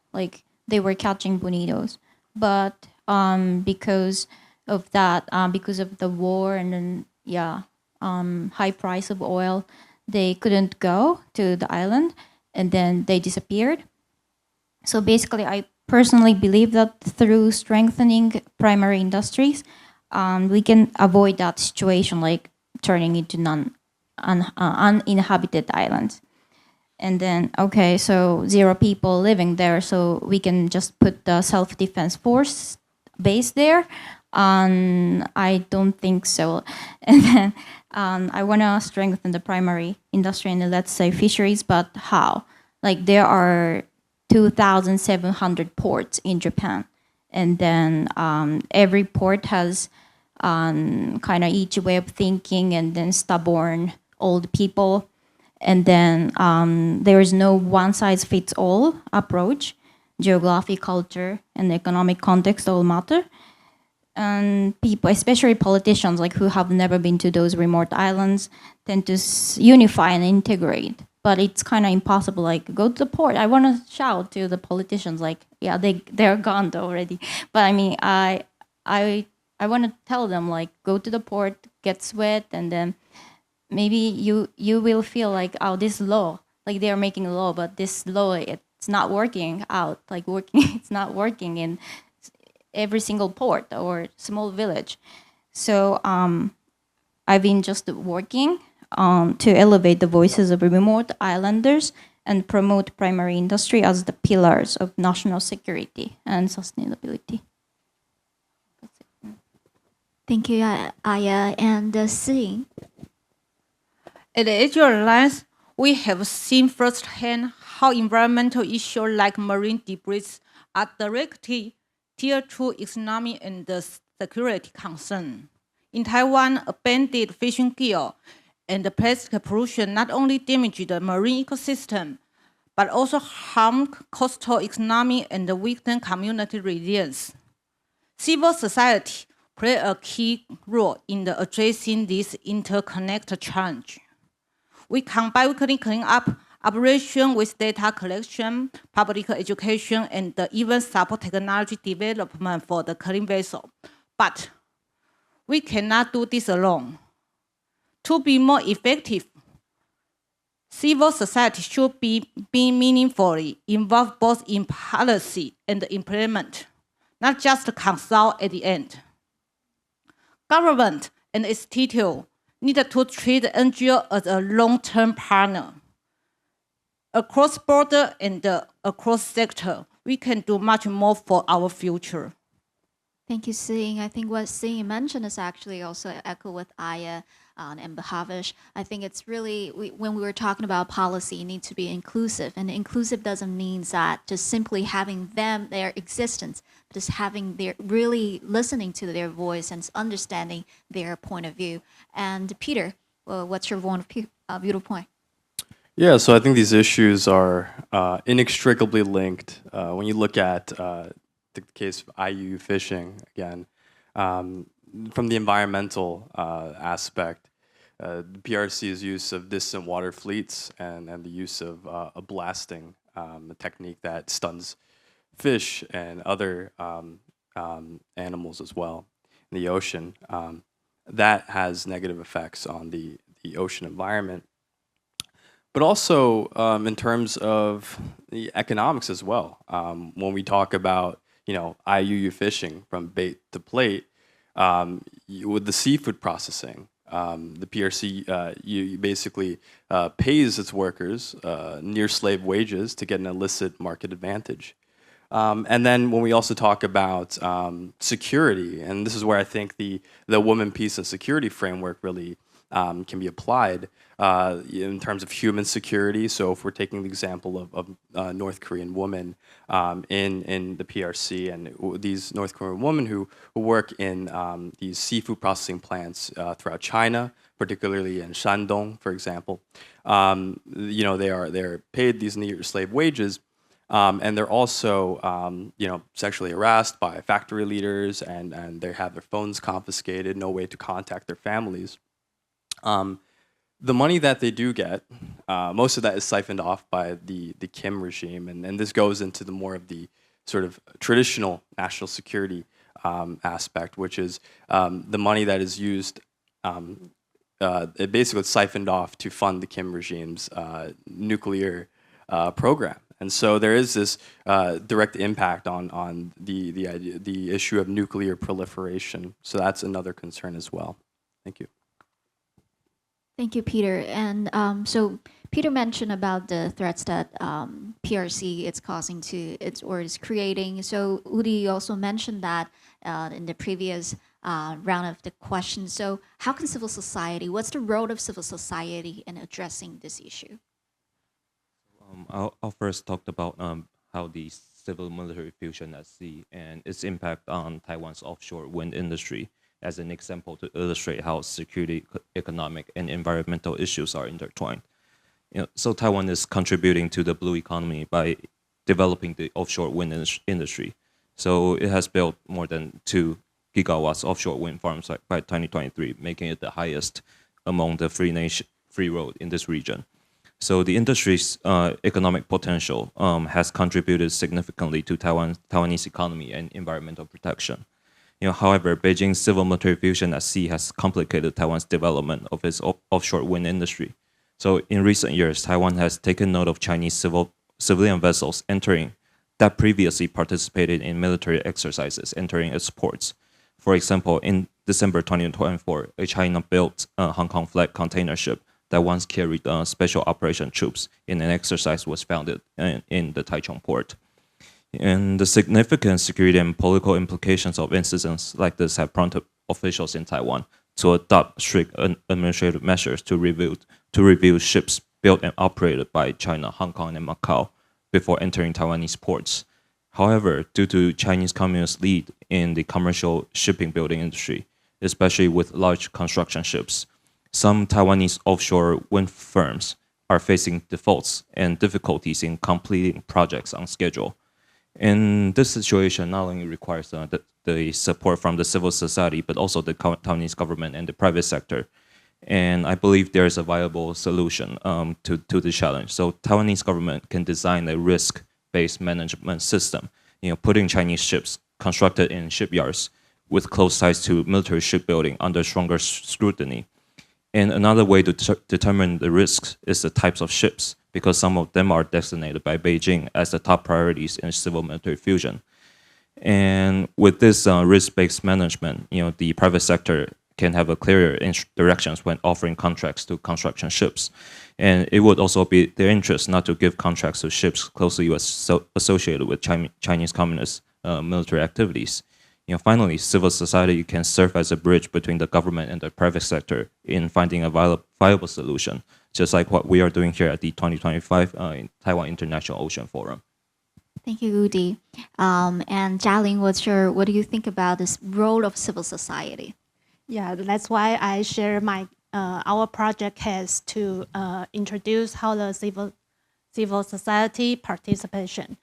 Speaker 5: They were catching bonitos, but because of that, because of the war and then high price of oil, they couldn't go to the island, and then they disappeared. So basically, I personally believe that through strengthening primary industries, we can avoid that situation, turning into uninhabited islands. And then, okay, so 0 people living there, so we can just put the self-defense force base there. I don't think so. And then I want to strengthen the primary industry and let's say fisheries, but how? There are 2,700 ports in Japan. And then every port has kind of each way of thinking, and then stubborn old people. And then there is no one-size-fits-all approach. Geography, culture, and economic context all matter. And people, especially politicians, like who have never been to those remote islands, tend to unify and integrate. But it's kind of impossible. Like, go to the port. I want to shout to the politicians, like, yeah, they're gone already. But I mean, I want to tell them, like, go to the port, get sweat, and then maybe you will feel like, oh, this law, like they are making a law, but this law, it's not working out. Like it's not working in every single port or small village. So I've been just working to elevate the voices of remote islanders and promote primary industry as the pillars of national security and sustainability. That's it.
Speaker 1: Thank you, Aya. And Sing.
Speaker 6: At the Asia Alliance, we have seen firsthand how environmental issues like marine debris are directly tier 2 economic and security concern. In Taiwan, abandoned fishing gear and the plastic pollution not only damage the marine ecosystem, but also harm coastal economy and weaken community resilience. Civil society play a key role in addressing this interconnected challenge. We combine weekly cleanup operation with data collection, public education, and even support technology development for the clean vessel. But we cannot do this alone. To be more effective, civil society should be meaningfully involved both in policy and implement, not just consult at the end. Government and institutions need to treat NGO as a long-term partner. Across border and across sector, we can do much more for our future.
Speaker 1: Thank you, Sing. I think what Sing mentioned is actually also echo with Aya and Bhavesh. I think it's really, when we were talking about policy, it needs to be inclusive. And inclusive doesn't mean that just simply having them, their existence, but just having their, really listening to their voice and understanding their point of view. And Peter, what's your viewpoint?
Speaker 7: Yeah, so I think these issues are inextricably linked. When you look at the case of IUU fishing, again, from the environmental aspect, the PRC's use of distant water fleets and the use of a blasting a technique that stuns fish and other animals as well in the ocean, that has negative effects on the ocean environment. But also in terms of the economics as well. When we talk about, IUU fishing from bait to plate, with the seafood processing, the PRC you basically pays its workers near slave wages to get an illicit market advantage. And then when we also talk about security, and this is where I think the woman, peace, and security framework really can be applied in terms of human security. So if we're taking the example of North Korean women in the PRC, and these North Korean women who work in these seafood processing plants throughout China, particularly in Shandong, for example, they're paid these near slave wages. And they're also, sexually harassed by factory leaders, and they have their phones confiscated, no way to contact their families. The money that they do get, most of that is siphoned off by the Kim regime, and this goes into the more of the sort of traditional national security aspect, which is the money that is used, it basically is siphoned off to fund the Kim regime's nuclear program. And so there is this direct impact on the issue of nuclear proliferation. So that's another concern as well. Thank you.
Speaker 1: Thank you, Peter. And so Peter mentioned about the threats that PRC is causing or is creating. So Udi also mentioned that in the previous round of the questions. So how can civil society, what's the role of civil society in addressing this issue?
Speaker 8: I'll first talk about how the civil military fusion at sea and its impact on Taiwan's offshore wind industry as an example to illustrate how security, economic, and environmental issues are intertwined. So Taiwan is contributing to the blue economy by developing the offshore wind industry. So it has built more than 2 gigawatts offshore wind farms by 2023, making it the highest among the free road in this region. So the industry's economic potential has contributed significantly to Taiwanese economy and environmental protection. However, Beijing's civil military fusion at sea has complicated Taiwan's development of its offshore wind industry. So in recent years, Taiwan has taken note of Chinese civilian vessels that previously participated in military exercises entering its ports. For example, in December 2024, a China-built Hong Kong flag container ship that once carried special operation troops in an exercise was founded in the Taichung port. And the significant security and political implications of incidents like this have prompted officials in Taiwan to adopt strict administrative measures to review ships built and operated by China, Hong Kong, and Macau before entering Taiwanese ports. However, due to Chinese Communist lead in the commercial shipping building industry, especially with large construction ships, some Taiwanese offshore wind firms are facing defaults and difficulties in completing projects on schedule. And this situation not only requires the support from the civil society, but also the Taiwanese government and the private sector. And I believe there is a viable solution to the challenge. So Taiwanese government can design a risk-based management system, putting Chinese ships constructed in shipyards with close ties to military shipbuilding under stronger scrutiny. And another way to determine the risks is the types of ships, because some of them are designated by Beijing as the top priorities in civil military fusion. And with this risk-based management, the private sector can have a clearer directions when offering contracts to construction ships. And it would also be their interest not to give contracts to ships closely associated with Chinese Communist military activities. Finally, civil society can serve as a bridge between the government and the private sector in finding a viable solution, just like what we are doing here at the 2025 Taiwan International Ocean Forum.
Speaker 1: Thank you, Udi. And Jialing, what do you think about this role of civil society?
Speaker 9: Yeah, that's why I share our project has to introduce how the civil society participation.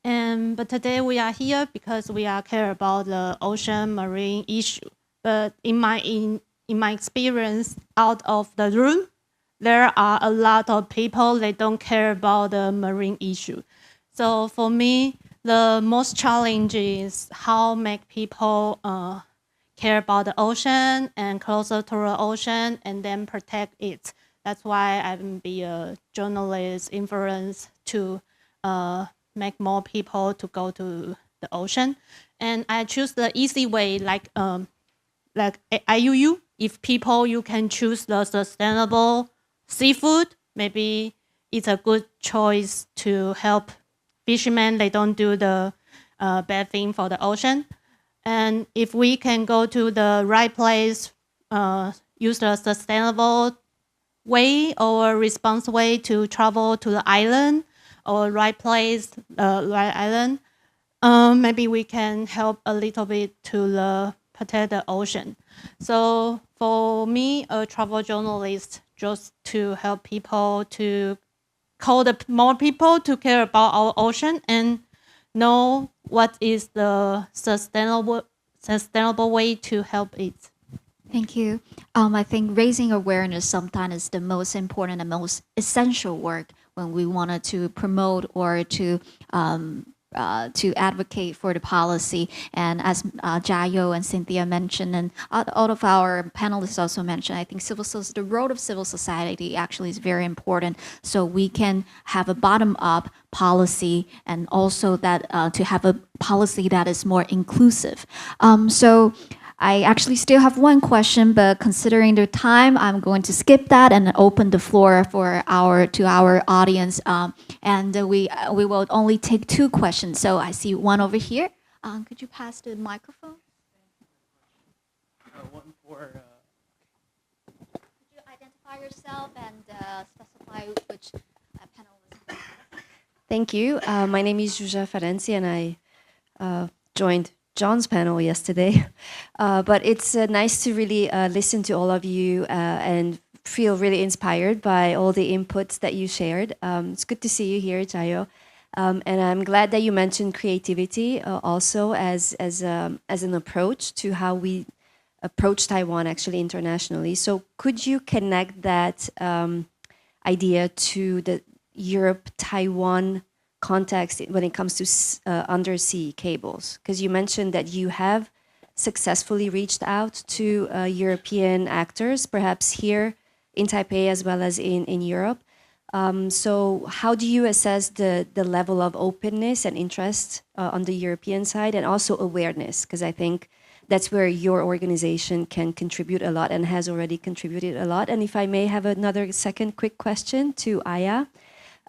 Speaker 9: But today we are here because we are care about the ocean marine issue. But in my experience out of the room, there are a lot of people they don't care about the marine issue. So for me, the most challenge is how make people care about the ocean and closer to the ocean and then protect it. That's why I'm be a journalist influence to make more people to go to the ocean. And I choose the easy way like IUU. If people, you can choose the sustainable seafood, maybe it's a good choice to help fishermen. They don't do the bad thing for the ocean. And if we can go to the right place, use the sustainable way or responsible way to travel to the island or right place, right island, maybe we can help a little bit to protect the ocean. So for me, a travel journalist, just to help people to call more people to care about our ocean and know what is the sustainable way to help it.
Speaker 1: Thank you. I think raising awareness sometimes is the most important and most essential work when we wanted to promote or to advocate for the policy. And as Jiao and Cynthia mentioned, and all of our panelists also mentioned, I think the role of civil society actually is very important. So we can have a bottom-up policy and also that to have a policy that is more inclusive. So I actually still have one question, but considering the time, I'm going to skip that and open the floor to our audience. And we will only take 2 questions. So I see one over here. Could you pass the microphone?
Speaker 4: One for.
Speaker 1: Could you identify yourself and specify which panel was?
Speaker 10: Thank you. My name is Juja Ferenci, and I joined John's panel yesterday. But it's nice to really listen to all of you and feel really inspired by all the inputs that you shared. It's good to see you here, Chayo. And I'm glad that you mentioned creativity also as an approach to how we approach Taiwan actually internationally. So could you connect that idea to the Europe-Taiwan context when it comes to undersea cables? Because you mentioned that you have successfully reached out to European actors, perhaps here in Taipei as well as in Europe. So how do you assess the level of openness and interest on the European side, and also awareness? Because I think that's where your organization can contribute a lot and has already contributed a lot. And if I may have another second quick question to Aya.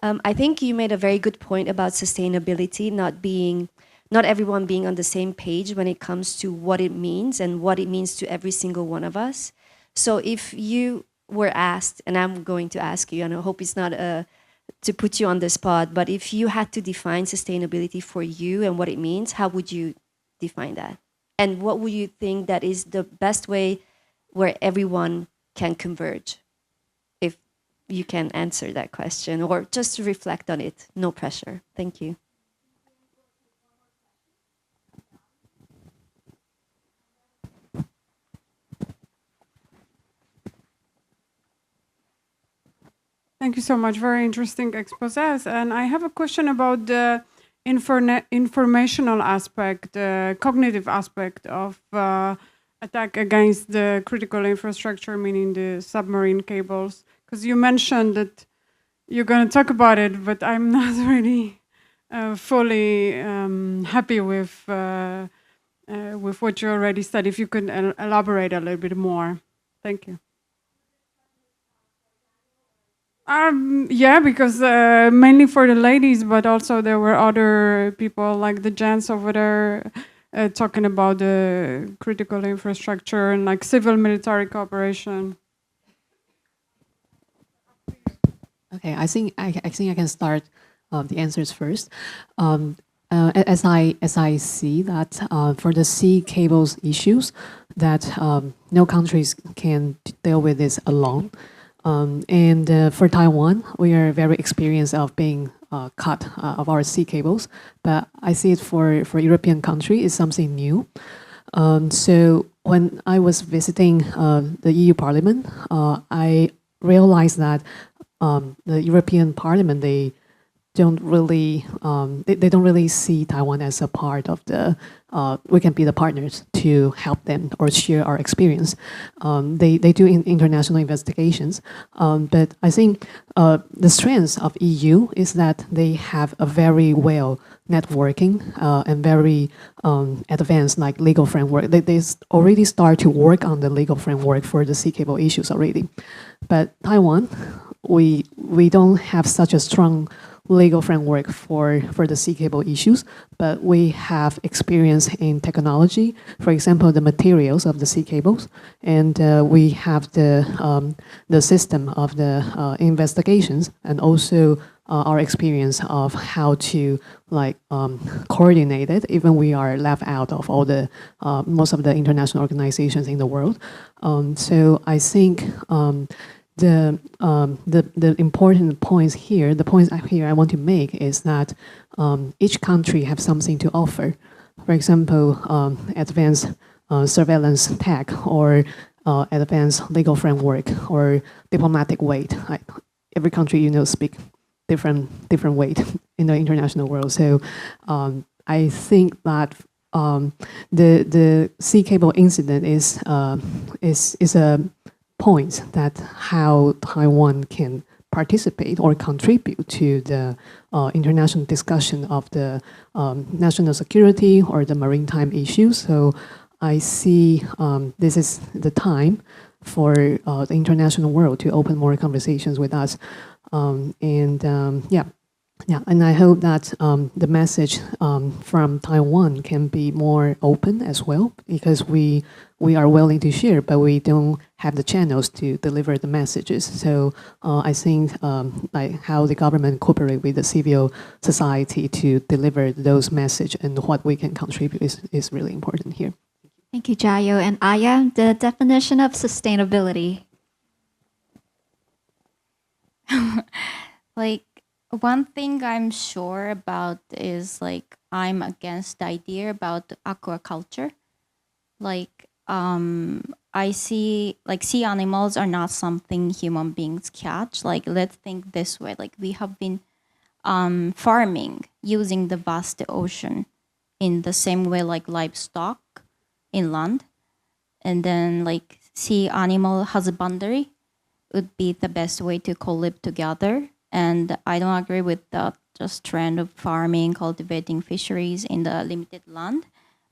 Speaker 10: I think you made a very good point about sustainability, not everyone being on the same page when it comes to what it means and what it means to every single one of us. So if you were asked, and I'm going to ask you, and I hope it's not to put you on the spot, but if you had to define sustainability for you and what it means, how would you define that? And what would you think that is the best way where everyone can converge? If you can answer that question, or just reflect on it, no pressure. Thank you.
Speaker 11: Thank you so much. Very interesting exposés. And I have a question about the informational aspect, the cognitive aspect of attack against the critical infrastructure, meaning the submarine cables. Because you mentioned that you're going to talk about it, but I'm not really fully happy with what you already said. If you could elaborate a little bit more. Thank you. Yeah, because mainly for the ladies, but also there were other people like the gents over there talking about the critical infrastructure and like civil-military cooperation.
Speaker 3: Okay, I think I can start the answers first. As I see that for the sea cables issues, that no countries can deal with this alone. And for Taiwan, we are very experienced of being cut of our sea cables, but I see it for European country is something new. So when I was visiting the EU Parliament, I realized that the European Parliament, they don't really see Taiwan as a part of the we can be the partners to help them or share our experience. They do international investigations, but I think the strength of EU is that they have a very well networking and very advanced like legal framework. They already start to work on the legal framework for the sea cable issues already. But Taiwan, we don't have such a strong legal framework for the sea cable issues, but we have experience in technology, for example, the materials of the sea cables, and we have the system of the investigations, and also our experience of how to like coordinate it, even we are left out of all the most of the international organizations in the world. So I think the important points here, the points here I want to make is that each country have something to offer. For example, advanced surveillance tech or advanced legal framework or diplomatic weight. Every country, speak different weight in the international world. So I think that the sea cable incident is a point that how Taiwan can participate or contribute to the international discussion of the national security or the maritime issues. So I see this is the time for the international world to open more conversations with us. And I hope that the message from Taiwan can be more open as well, because we we are willing to share, but we don't have the channels to deliver the messages. So I think like how the government cooperate with the civil society to deliver those messages and what we can contribute is really important here.
Speaker 1: Thank you, Jayo. And Aya, the definition of sustainability.
Speaker 5: Like, one thing I'm sure about is like I'm against the idea about aquaculture. Like I see like sea animals are not something human beings catch. Like, let's think this way. Like, we have been farming using the vast ocean in the same way like livestock inland, and then like sea animal husbandry would be the best way to co-live together. And I don't agree with the just trend of farming, cultivating fisheries in the limited land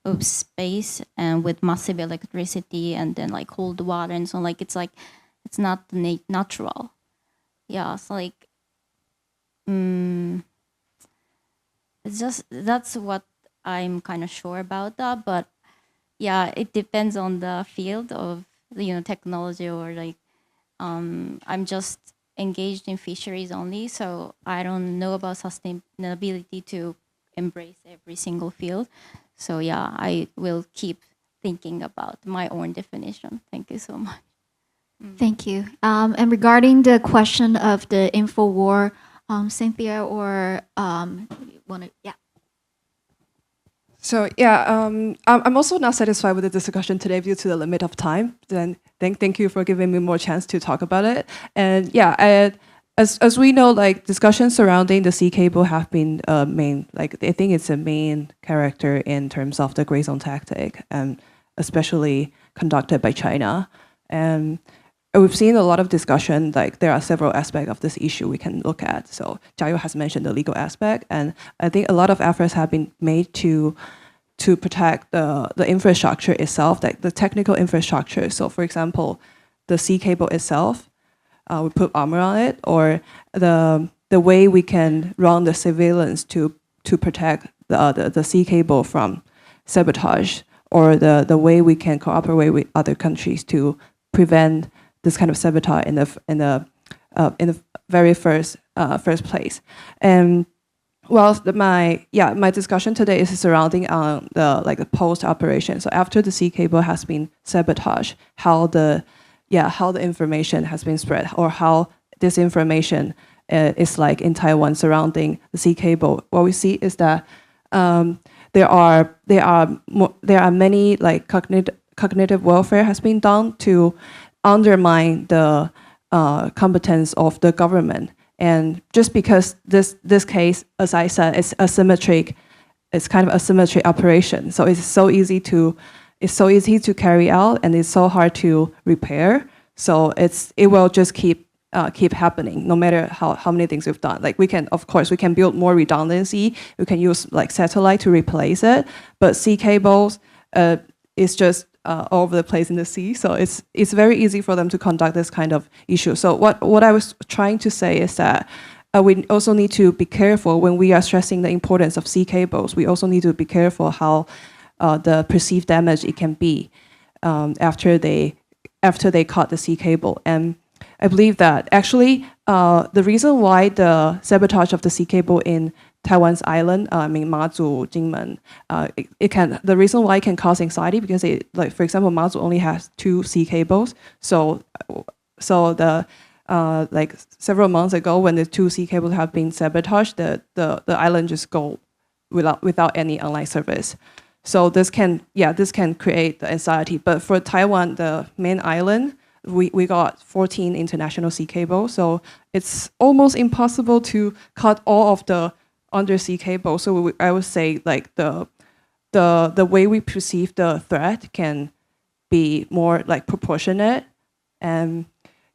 Speaker 5: of space and with massive electricity and then like cold water and so on. Like, it's not natural. Yeah, it's like it's just, that's what I'm kind of sure about that. But yeah, it depends on the field of technology, or like I'm just engaged in fisheries only, so I don't know about sustainability to embrace every single field. So yeah, I will keep thinking about my own definition. Thank you so much.
Speaker 1: Thank you. And regarding the question of the info war, Cynthia, or yeah.
Speaker 2: So yeah, I'm also not satisfied with the discussion today due to the limit of time. Then thank you for giving me more chance to talk about it. And yeah, as we know, like discussions surrounding the sea cable have been main, like I think it's a main character in terms of the gray zone tactic, and especially conducted by China. And we've seen a lot of discussion, like there are several aspects of this issue we can look at. So Jiao has mentioned the legal aspect, and I think a lot of efforts have been made to protect the infrastructure itself, like the technical infrastructure. So for example, the sea cable itself, we put armor on it, or the way we can run the surveillance to protect the sea cable from sabotage, or the way we can cooperate with other countries to prevent this kind of sabotage in the very first place. And well, my discussion today is surrounding the post operation. So after the sea cable has been sabotaged, how the information has been spread, or how this information is like in Taiwan surrounding the sea cable. What we see is that there are many like cognitive warfare has been done to undermine the competence of the government. And just because this case, as I said, it's kind of a symmetric operation. So it's so easy to carry out, and it's so hard to repair. So it will just keep happening no matter how many things we've done. Like we can build more redundancy. We can use like satellite to replace it, but sea cables is just all over the place in the sea. So it's very easy for them to conduct this kind of issue. So what I was trying to say is that we also need to be careful when we are stressing the importance of sea cables. We also need to be careful how the perceived damage it can be after they cut the sea cable. And I believe that actually the reason why the sabotage of the sea cable in Taiwan's island, Mazu, Jinmen, the reason why it can cause anxiety because for example, Mazu only has 2 sea cables. So the like several months ago, when the 2 sea cables have been sabotaged, the island just go without any online service. So this can create the anxiety. But for Taiwan, the main island, we got 14 international sea cables. So it's almost impossible to cut all of the undersea cable. So I would say like the way we perceive the threat can be more like proportionate. And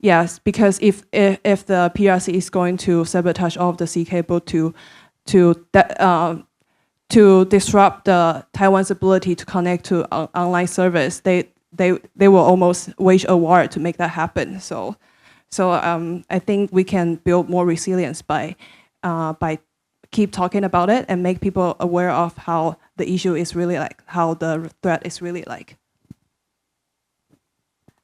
Speaker 2: yes, because if the PRC is going to sabotage all of the sea cable to disrupt the Taiwan's ability to connect to online service, they will almost wage a war to make that happen. So I think we can build more resilience by keep talking about it and make people aware of how the issue is really like, how the threat is really like.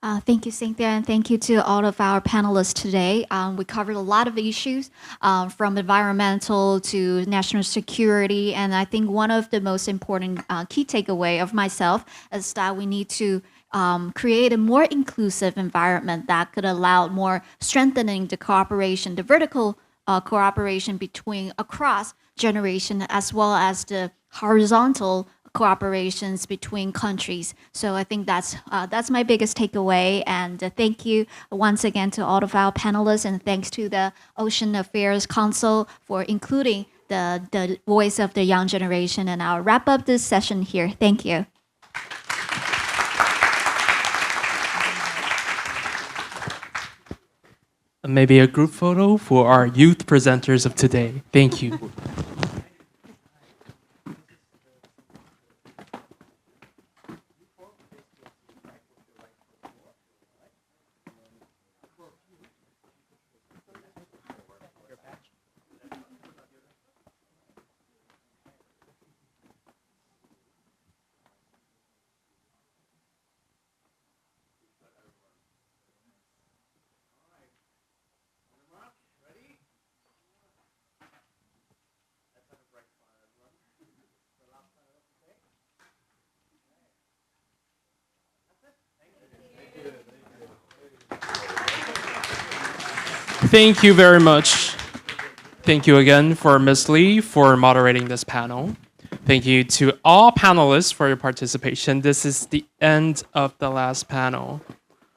Speaker 1: Thank you, Cynthia, and thank you to all of our panelists today. We covered a lot of issues from environmental to national security, and I think one of the most important key takeaway of myself is that we need to create a more inclusive environment that could allow more strengthening the cooperation, the vertical cooperation between across generation, as well as the horizontal cooperations between countries. So I think that's my biggest takeaway. And thank you once again to all of our panelists, and thanks to the Ocean Affairs Council for including the voice of the young generation. And I'll wrap up this session here. Thank you.
Speaker 12: Maybe a group photo for our youth presenters of today. Thank you. Thank you very much. Thank you again for Ms. Lee for moderating this panel. Thank you to all panelists for your participation. This is the end of the last panel.